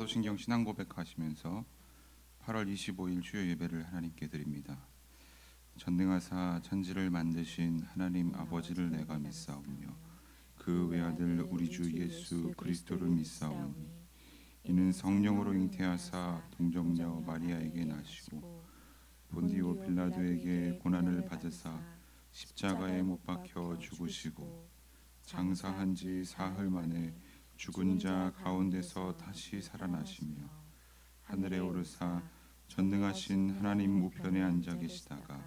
사도신경 신앙 고백하시면서 8월 25일 주요 예배를 하나님께 드립니다. 전능하사 천지를 만드신 하나님 아버지를 내가 믿사오며 그 외아들 우리 주 예수 그리스도를 믿사오니 이는 성령으로 잉태하사 동정녀 마리아에게 나시고 본디오 빌라도에게 고난을 받으사 십자가에 못 박혀 죽으시고 장사한 지 사흘 만에 죽은 자 가운데서 다시 살아나시며 하늘에 오르사 전능하신 하나님 우편에 앉아 계시다가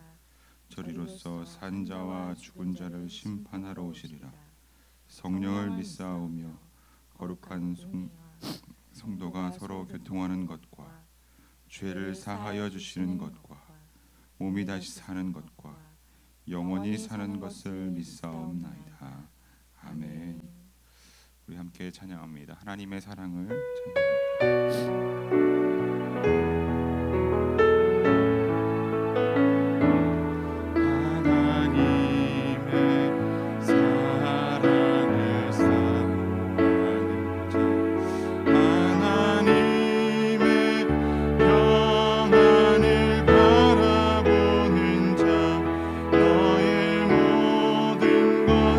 저리로서 산 자와 죽은 자를 심판하러 오시리라. 성령을 믿사오며 거룩한 성도가 서로 교통하는 것과 죄를 사하여 주시는 것과 몸이 다시 사는 것과 영원히 사는 것을 믿사옵나이다. 아멘. 우리 함께 찬양합니다. 하나님의 사랑을 찬양합니다.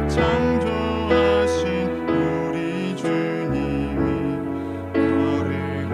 창조하신 우리 주님이 너를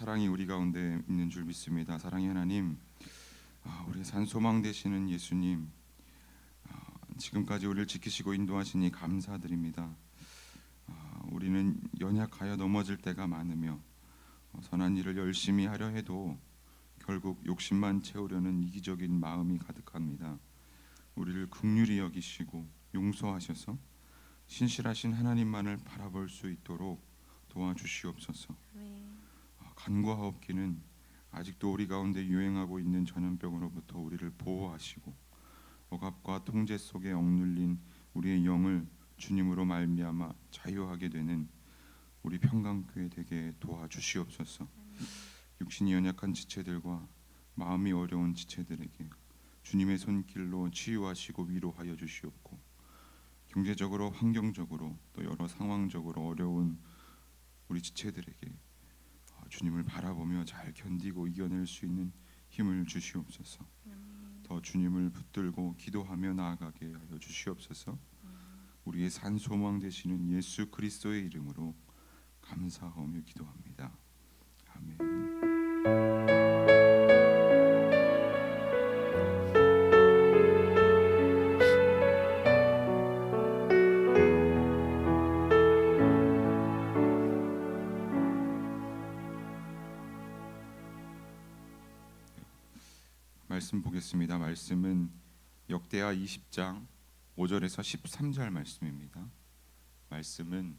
사랑이 우리 가운데 있는 줄 믿습니다. 사랑의 하나님, 우리의 산소망 되시는 예수님, 지금까지 우리를 지키시고 인도하시니 감사드립니다. 우리는 연약하여 넘어질 때가 많으며 선한 일을 열심히 하려 해도 결국 욕심만 채우려는 이기적인 마음이 가득합니다. 우리를 긍휼히 여기시고 용서하셔서 신실하신 하나님만을 바라볼 수 있도록 도와주시옵소서. 간과하옵기는 아직도 우리 가운데 유행하고 있는 전염병으로부터 우리를 보호하시고 억압과 통제 속에 억눌린 우리의 영을 주님으로 말미암아 자유하게 되는 우리 평강교회 되게 도와주시옵소서. 육신이 연약한 지체들과 마음이 어려운 지체들에게 주님의 손길로 치유하시고 위로하여 주시옵고, 경제적으로 환경적으로 또 여러 상황적으로 어려운 우리 지체들에게 주님을 바라보며 잘 견디고 이겨낼 수 있는 힘을 주시옵소서. 더 주님을 붙들고 기도하며 나아가게 하여 주시옵소서. 우리의 산소망 되시는 예수 그리스도의 이름으로 감사하며 기도합니다. 아멘. 말씀 보겠습니다. 말씀은 역대하 20장 5절에서 13절 말씀입니다. 말씀은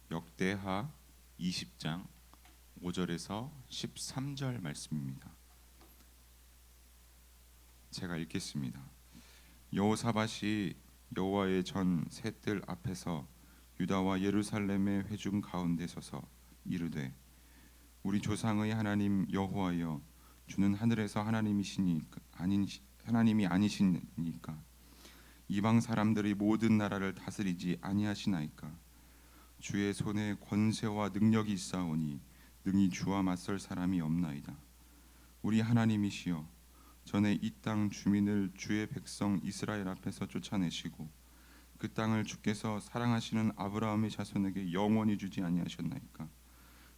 역대하 20장 5절에서 13절 말씀입니다. 제가 읽겠습니다. 여호사밧이 여호와의 전 셋들 앞에서 유다와 예루살렘의 회중 가운데 서서 이르되, 우리 조상의 하나님 여호와여, 주는 하늘에서 하나님이 아니시니까 이방 사람들이 모든 나라를 다스리지 아니하시나이까. 주의 손에 권세와 능력이 있사오니 능히 주와 맞설 사람이 없나이다. 우리 하나님이시여, 전에 이 땅 주민을 주의 백성 이스라엘 앞에서 쫓아내시고 그 땅을 주께서 사랑하시는 아브라함의 자손에게 영원히 주지 아니하셨나이까.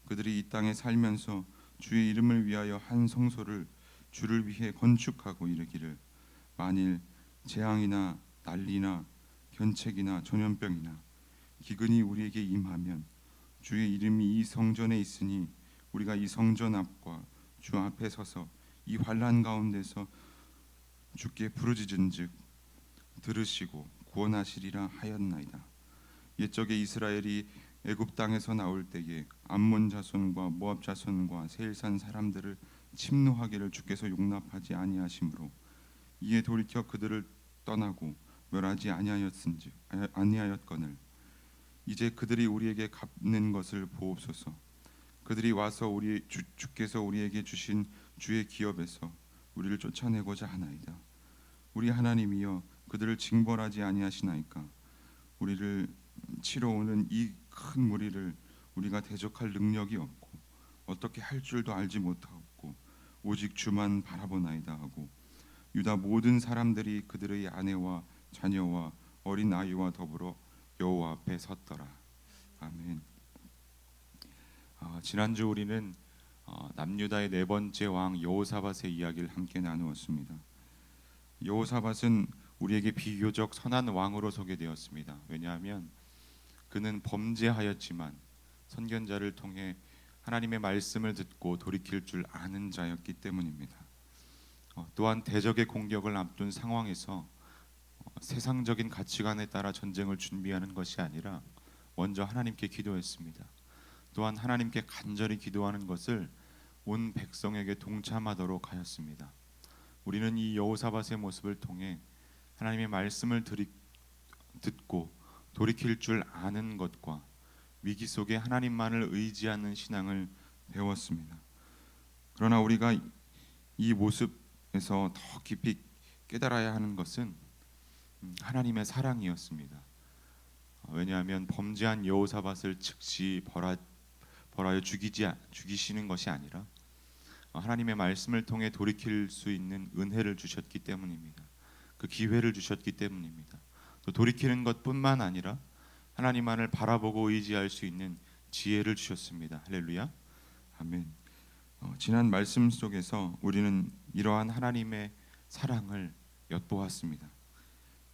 그들이 이 땅에 살면서 주의 이름을 위하여 한 성소를 주를 위해 건축하고 이르기를, 만일 재앙이나 난리나 견책이나 전염병이나 기근이 우리에게 임하면 주의 이름이 이 성전에 있으니 우리가 이 성전 앞과 주 앞에 서서 이 환난 가운데서 주께 부르짖은즉 들으시고 구원하시리라 하였나이다. 옛적에 이스라엘이 애굽 땅에서 나올 때에 암몬 자손과 모압 자손과 세일산 사람들을 침노하기를 주께서 용납하지 아니하심으로 이에 돌이켜 그들을 떠나고 멸하지 아니하였거늘 이제 그들이 우리에게 갚는 것을 보옵소서. 그들이 와서 주께서 우리에게 주신 주의 기업에서 우리를 쫓아내고자 하나이다. 우리 하나님이여, 그들을 징벌하지 아니하시나이까. 우리를 치러 오는 이 큰 무리를 우리가 대적할 능력이 없고 어떻게 할 줄도 알지 못하고 오직 주만 바라보나이다 하고, 유다 모든 사람들이 그들의 아내와 자녀와 어린 아이와 더불어 여호와 앞에 섰더라. 아멘. 지난주 우리는 남유다의 네 번째 왕 여호사밧의 이야기를 함께 나누었습니다. 여호사밧은 우리에게 비교적 선한 왕으로 소개되었습니다. 왜냐하면 그는 범죄하였지만 선견자를 통해 하나님의 말씀을 듣고 돌이킬 줄 아는 자였기 때문입니다. 또한 대적의 공격을 앞둔 상황에서 세상적인 가치관에 따라 전쟁을 준비하는 것이 아니라 먼저 하나님께 기도했습니다. 또한 하나님께 간절히 기도하는 것을 온 백성에게 동참하도록 하였습니다. 우리는 이 여호사밧의 모습을 통해 하나님의 말씀을 듣고 돌이킬 줄 아는 것과 위기 속에 하나님만을 의지하는 신앙을 배웠습니다. 그러나 우리가 이 모습에서 더 깊이 깨달아야 하는 것은 하나님의 사랑이었습니다. 왜냐하면 범죄한 여호사밧을 즉시 벌하여 죽이시는 것이 아니라 하나님의 말씀을 통해 돌이킬 수 있는 은혜를 주셨기 때문입니다. 그 기회를 주셨기 때문입니다. 또 돌이키는 것뿐만 아니라 하나님만을 바라보고 의지할 수 있는 지혜를 주셨습니다. 할렐루야. 아멘. 지난 말씀 속에서 우리는 이러한 하나님의 사랑을 엿보았습니다.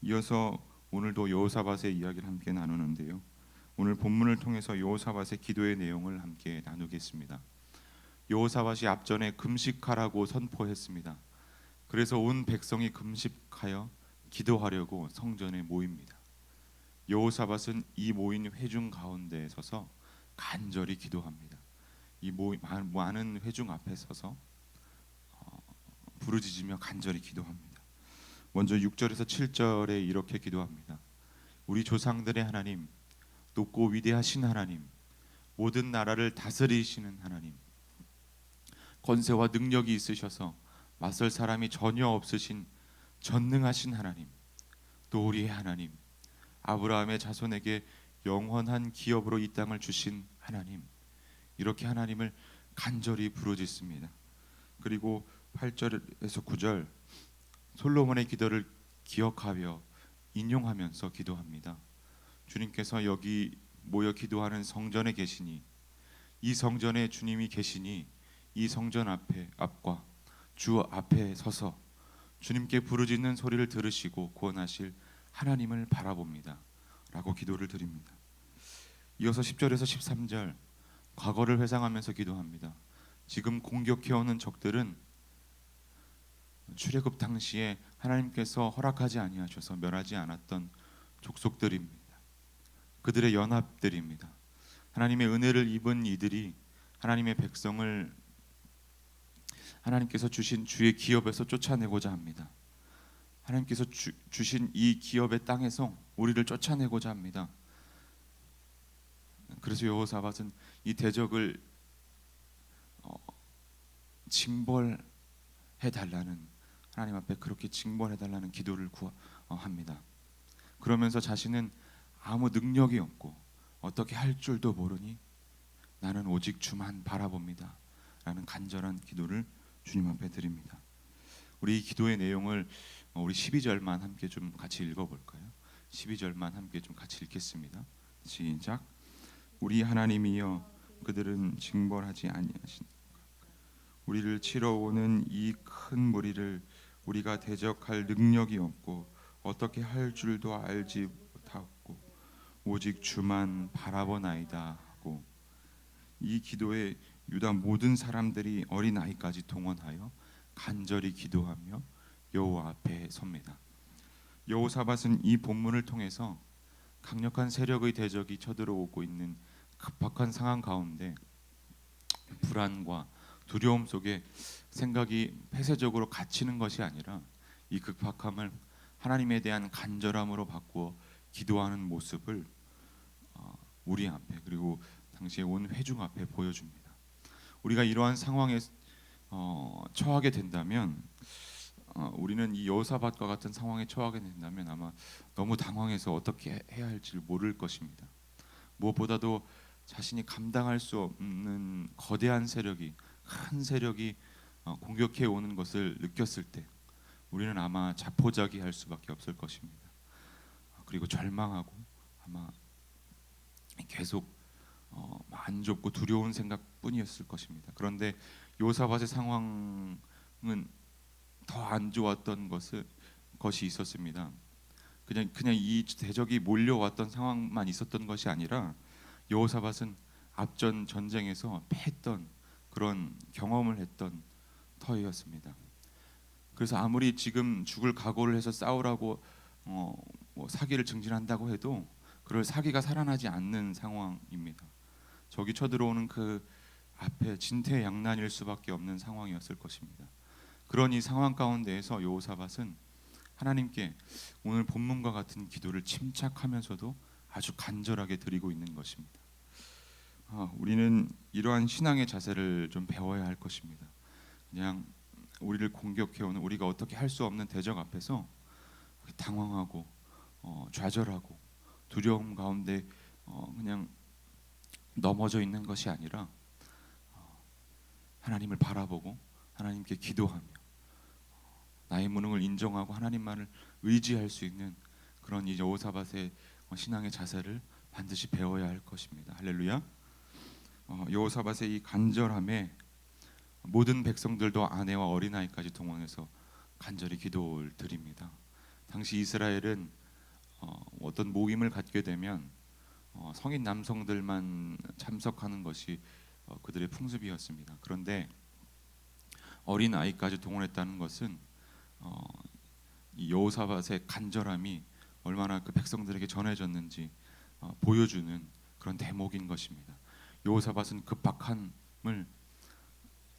이어서 오늘도 여호사밧의 이야기를 함께 나누는데요. 오늘 본문을 통해서 여호사밧의 기도의 내용을 함께 나누겠습니다. 여호사밧이 앞전에 금식하라고 선포했습니다. 그래서 온 백성이 금식하여 기도하려고 성전에 모입니다. 여호사밧은 이 모인 회중 가운데 서서 간절히 기도합니다. 이 많은 회중 앞에 서서 부르짖으며 간절히 기도합니다. 먼저 6절에서 7절에 이렇게 기도합니다. 우리 조상들의 하나님, 높고 위대하신 하나님, 모든 나라를 다스리시는 하나님, 권세와 능력이 있으셔서 맞설 사람이 전혀 없으신 전능하신 하나님, 또 우리의 하나님, 아브라함의 자손에게 영원한 기업으로 이 땅을 주신 하나님, 이렇게 하나님을 간절히 부르짖습니다. 그리고 8절에서 9절 솔로몬의 기도를 기억하며 인용하면서 기도합니다. 주님께서 여기 모여 기도하는 성전에 계시니, 이 성전에 주님이 계시니 이 성전 앞과 주 앞에 서서 주님께 부르짖는 소리를 들으시고 구원하실 하나님을 바라봅니다 라고 기도를 드립니다. 이어서 10절에서 13절 과거를 회상하면서 기도합니다. 지금 공격해오는 적들은 출애굽 당시에 하나님께서 허락하지 아니하셔서 멸하지 않았던 족속들입니다. 그들의 연합들입니다. 하나님의 은혜를 입은 이들이 하나님의 백성을 하나님께서 주신 주의 기업에서 쫓아내고자 합니다. 하나님께서 주신 이 기업의 땅에서 우리를 쫓아내고자 합니다. 그래서 여호사밧은 이 대적을 징벌해 달라는, 하나님 앞에 그렇게 징벌해 달라는 기도를 합니다. 그러면서 자신은 아무 능력이 없고 어떻게 할 줄도 모르니 나는 오직 주만 바라봅니다 라는 간절한 기도를 주님 앞에 드립니다. 우리 이 기도의 내용을 우리 12절만 함께 좀 같이 읽어볼까요? 12절만 함께 좀 같이 읽겠습니다. 시작. 우리 하나님이여, 그들은 징벌하지 아니하신 우리를 치러 오는 이 큰 무리를 우리가 대적할 능력이 없고 어떻게 할 줄도 알지 못하고 오직 주만 바라보나이다 하고, 이 기도에 유다 모든 사람들이 어린 아이까지 동원하여 간절히 기도하며 여호와 앞에 섭니다. 여호사밧은 이 본문을 통해서 강력한 세력의 대적이 쳐들어오고 있는 급박한 상황 가운데 불안과 두려움 속에 생각이 폐쇄적으로 갇히는 것이 아니라 이 급박함을 하나님에 대한 간절함으로 바꾸어 기도하는 모습을 우리 앞에, 그리고 당시에 온 회중 앞에 보여줍니다. 우리가 이러한 상황에 처하게 된다면, 우리는 이 여호사밧과 같은 상황에 처하게 된다면 아마 너무 당황해서 어떻게 해야 할지 모를 것입니다. 무엇보다도 자신이 감당할 수 없는 거대한 세력이, 큰 세력이 공격해 오는 것을 느꼈을 때 우리는 아마 자포자기할 수밖에 없을 것입니다. 그리고 절망하고 아마 계속 안 좋고 두려운 생각뿐이었을 것입니다. 그런데 여호사밧의 상황은 더 안 좋았던 것이 있었습니다. 그냥 이 대적이 몰려왔던 상황만 있었던 것이 아니라 여호사밧은 앞전 전쟁에서 패했던 그런 경험을 했던 터이었습니다. 그래서 아무리 지금 죽을 각오를 해서 싸우라고 뭐 사기를 증진한다고 해도 그럴 사기가 살아나지 않는 상황입니다. 적이 쳐들어오는 그 앞에 진퇴양난일 수밖에 없는 상황이었을 것입니다. 그런 이 상황 가운데에서 여호사밧은 하나님께 오늘 본문과 같은 기도를 침착하면서도 아주 간절하게 드리고 있는 것입니다. 우리는 이러한 신앙의 자세를 좀 배워야 할 것입니다. 그냥 우리를 공격해오는, 우리가 어떻게 할 수 없는 대적 앞에서 당황하고 좌절하고 두려움 가운데 그냥 넘어져 있는 것이 아니라 하나님을 바라보고 하나님께 기도하며 나의 무능을 인정하고 하나님만을 의지할 수 있는 그런 이 여호사밧의 신앙의 자세를 반드시 배워야 할 것입니다. 할렐루야. 여호사밧의 이 간절함에 모든 백성들도 아내와 어린아이까지 동원해서 간절히 기도를 드립니다. 당시 이스라엘은 어떤 모임을 갖게 되면 성인 남성들만 참석하는 것이 그들의 풍습이었습니다. 그런데 어린 아이까지 동원했다는 것은 이 여호사밧의 간절함이 얼마나 그 백성들에게 전해졌는지 보여주는 그런 대목인 것입니다. 여호사밧은 급박함을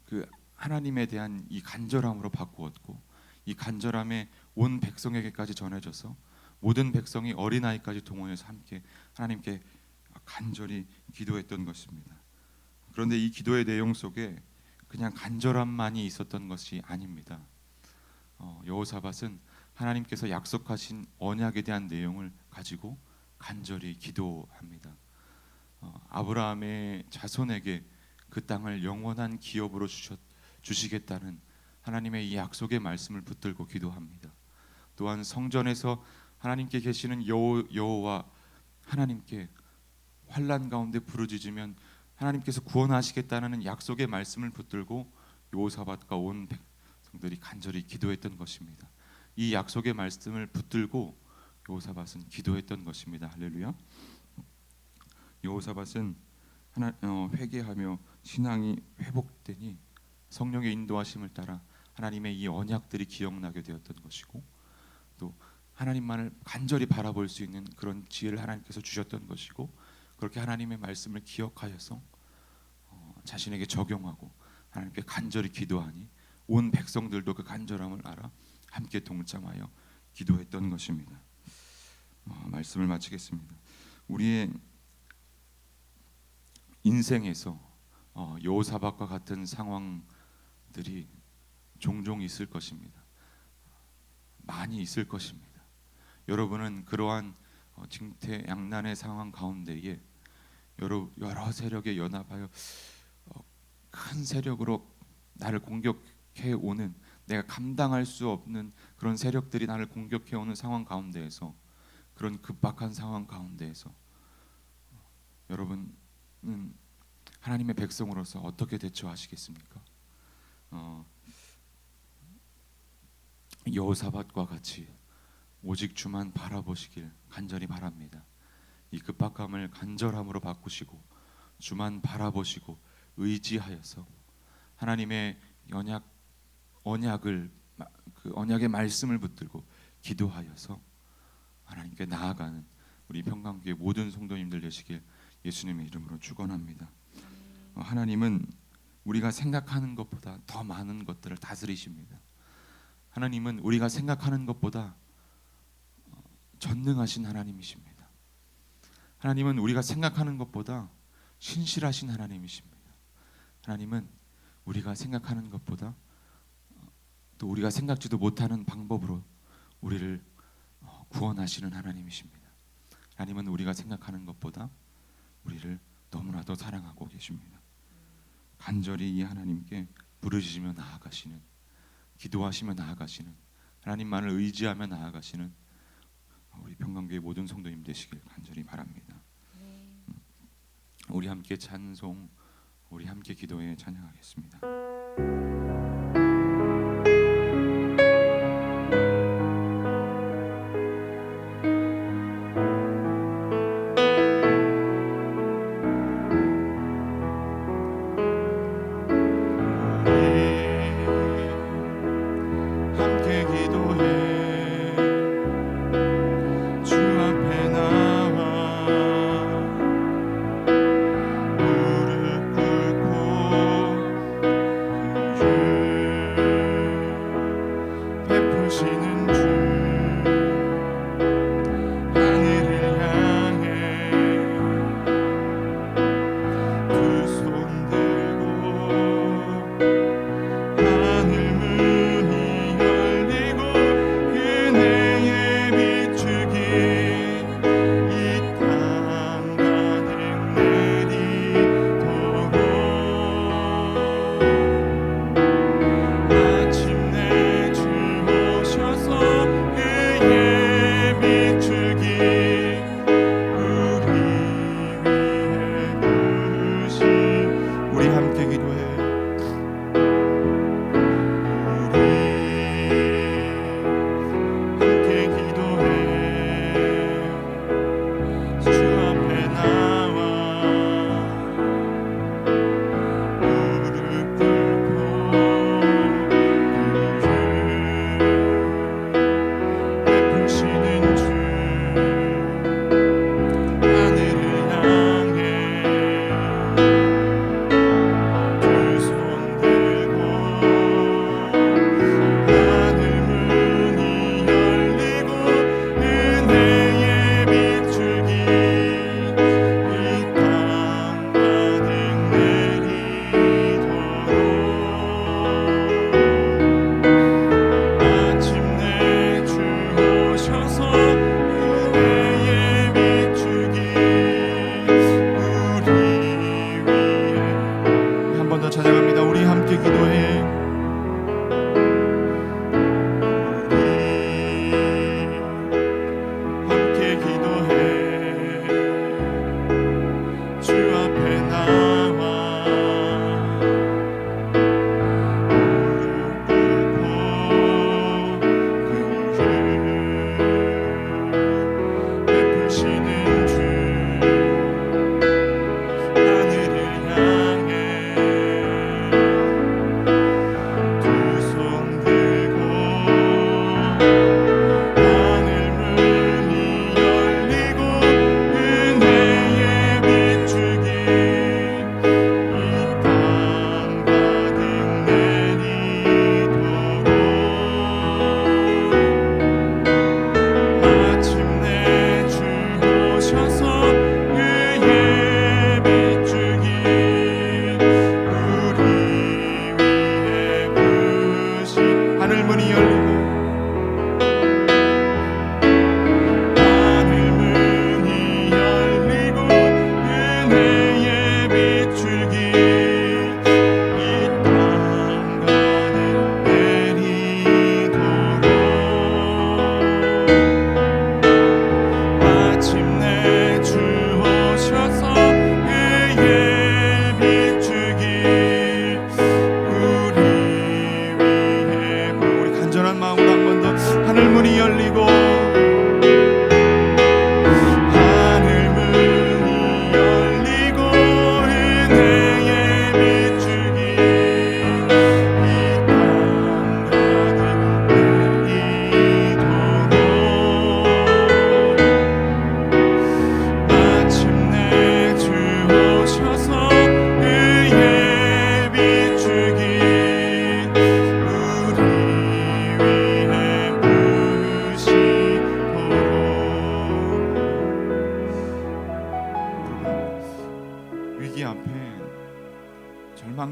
그 하나님에 대한 이 간절함으로 바꾸었고, 이 간절함에 온 백성에게까지 전해져서 모든 백성이 어린아이까지 동원해서 함께 하나님께 간절히 기도했던 것입니다. 그런데 이 기도의 내용 속에 그냥 간절함만이 있었던 것이 아닙니다. 여호사밧은 하나님께서 약속하신 언약에 대한 내용을 가지고 간절히 기도합니다. 아브라함의 자손에게 그 땅을 영원한 기업으로 주시겠다는 하나님의 이 약속의 말씀을 붙들고 기도합니다. 또한 성전에서 하나님께 계시는 여호와 하나님께 환난 가운데 부르짖으면 하나님께서 구원하시겠다는 약속의 말씀을 붙들고 여호사밧과 온 백성들이 간절히 기도했던 것입니다. 이 약속의 말씀을 붙들고 여호사밧은 기도했던 것입니다. 할렐루야. 여호사밧은 회개하며 신앙이 회복되니 성령의 인도하심을 따라 하나님의 이 언약들이 기억나게 되었던 것이고, 또 하나님만을 간절히 바라볼 수 있는 그런 지혜를 하나님께서 주셨던 것이고, 그렇게 하나님의 말씀을 기억하여서 자신에게 적용하고 하나님께 간절히 기도하니 온 백성들도 그 간절함을 알아 함께 동참하여 기도했던 것입니다. 말씀을 마치겠습니다. 우리의 인생에서 여호사밧과 같은 상황들이 종종 있을 것입니다. 많이 있을 것입니다. 여러분은 그러한 징태양난의 상황 가운데에 여러 세력에 연합하여 큰 세력으로 나를 공격해 오는, 내가 감당할 수 없는 그런 세력들이 나를 공격해 오는 상황 가운데에서, 그런 급박한 상황 가운데에서 여러분은 하나님의 백성으로서 어떻게 대처하시겠습니까? 여호사밧과 같이 오직 주만 바라보시길 간절히 바랍니다. 이 급박함을 간절함으로 바꾸시고 주만 바라보시고 의지하여서 하나님의 언약을, 그 언약의 말씀을 붙들고 기도하여서 하나님께 나아가는 우리 평강교회 모든 성도님들 되시길 예수님의 이름으로 축원합니다. 하나님은 우리가 생각하는 것보다 더 많은 것들을 다스리십니다. 하나님은 우리가 생각하는 것보다 전능하신 하나님이십니다. 하나님은 우리가 생각하는 것보다 신실하신 하나님이십니다. 하나님은 우리가 생각하는 것보다 또 우리가 생각지도 못하는 방법으로 우리를 구원하시는 하나님이십니다. 하나님은 우리가 생각하는 것보다 우리를 너무나도 사랑하고 계십니다. 간절히 이 하나님께 부르짖으며 나아가시는, 기도하시며 나아가시는, 하나님만을 의지하며 나아가시는 우리 평강교회 모든 성도님 되시길 간절히 바랍니다. 우리 함께 찬송, 우리 함께 기도해 찬양하겠습니다.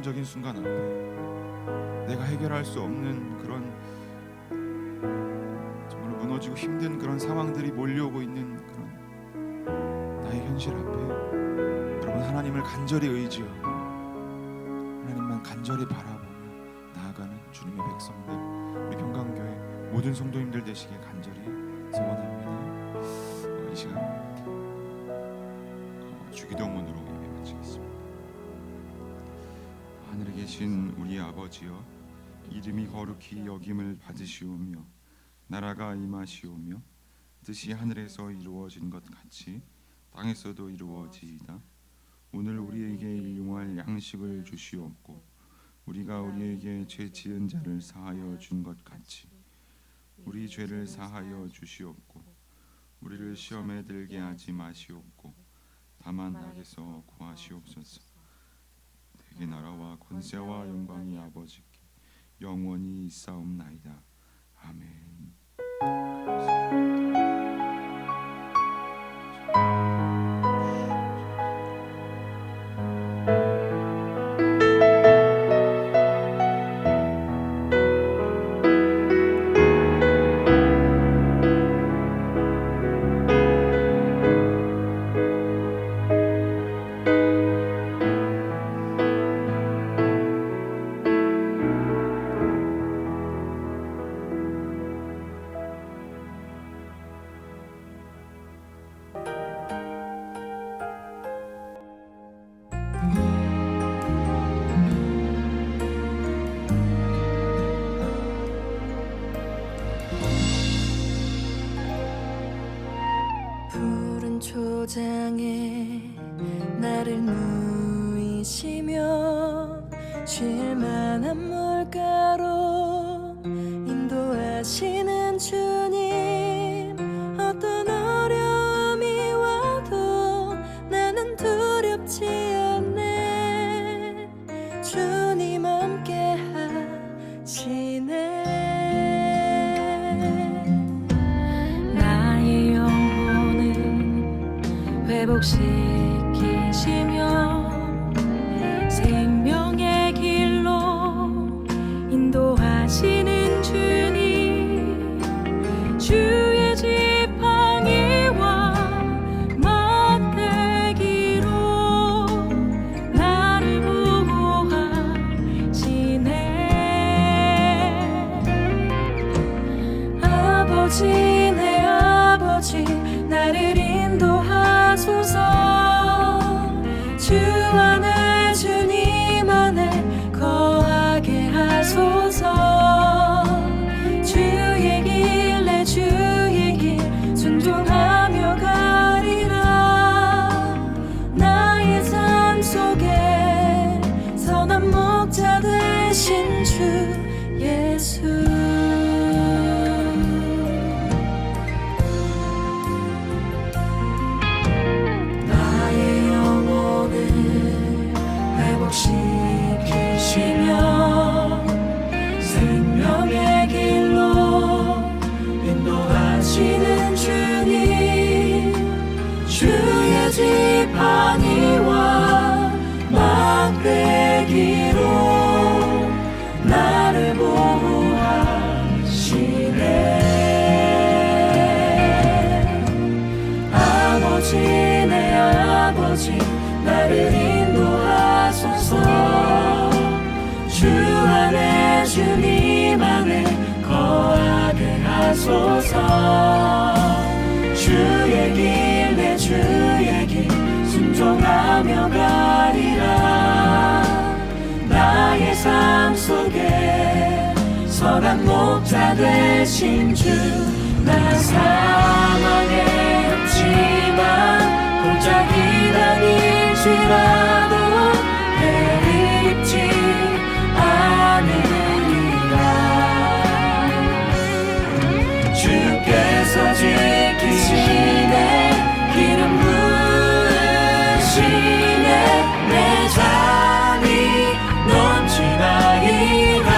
절망적인 순간 앞에 내가 해결할 수 없는 그런 정말 무너지고 힘든 그런 상황들이 몰려오고 있는 그런 나의 현실 앞에 여러분 하나님을 간절히 의지하고 하나님만 간절히 바라보며 나아가는 주님의 백성들, 우리 평강교회 모든 성도님들 되시길 간절히 소원합니다. 이 시간 주기도문으로 예배 마치겠습니다. 하늘에 계신 우리 아버지여, 이름이 거룩히 여김을 받으시오며 나라가 임하시오며 뜻이 하늘에서 이루어진 것 같이 땅에서도 이루어지이다. 오늘 우리에게 일용할 양식을 주시옵고 우리가 우리에게 죄 지은 자를 사하여 준 것 같이 우리 죄를 사하여 주시옵고 우리를 시험에 들게 하지 마시옵고 다만 악에서 구하시옵소서. 대개 나라와 권세와 영광이 아버지께 영원히 있사옵나이다. 아멘. 초장에 나를 누이시며 쉴만한 물가로 인도하시는 주님, 어떤 어려움이 와도 나는 두렵지 않네. 주님 함께 하시네. 회복시키시며 생명의 길로 인도하시는 주님, 주의 지팡이와 막대기로 나를 보호하시네. 아버지, 내 아버지, 나를 인도하소서. 주 안에, 주님 안에 거하게 하소서. 주의 길, 내 주의 길 순종하며 가리라. 나의 삶 속에 선한 목자 되신 주 예수. 시키시며 생명의 길로 인도하시는 주님, 주의 지팡이와 막대기로 나를 보호하시네. 아버지, 내 아버지, 나를 인도하소서. 주 안에, 주님 안에 거하게 하소서. 주의 길, 내 주의 길 순종하며 가리라. 나의 삶 속에 선한 목자 되신 주, 나 사망에 없지만 골짜기 다닐지라도 해를 입지 않으리라. 주께서 지키시네. 기름 부으시네. 내 잔이 넘치나이다.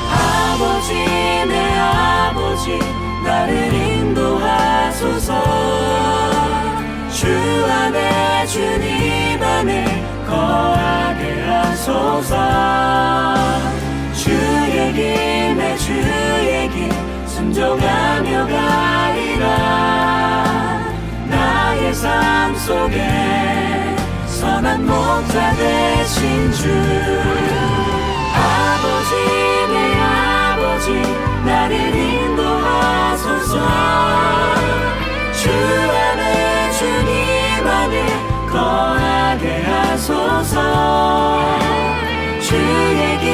아버지, 내 아버지, 나를 인도하소서. 하소서. 주의 길 내 주의 길 순종하며 가리라. 나의 삶 속에 선한 목자 되신 주. 아버지 내 아버지 나를 인도하소서. 주 안에 주님 안에 거하게 하소서. 주의 길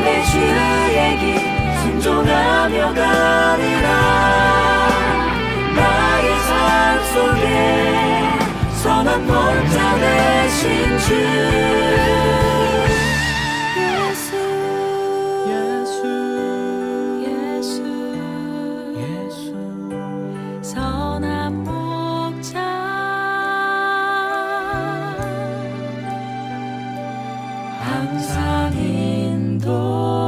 내 주의 길 순종하며 가리라. 나의 삶 속에 선한 목자 되신 주. 예수 예수 예수 선한 목자 항상 인도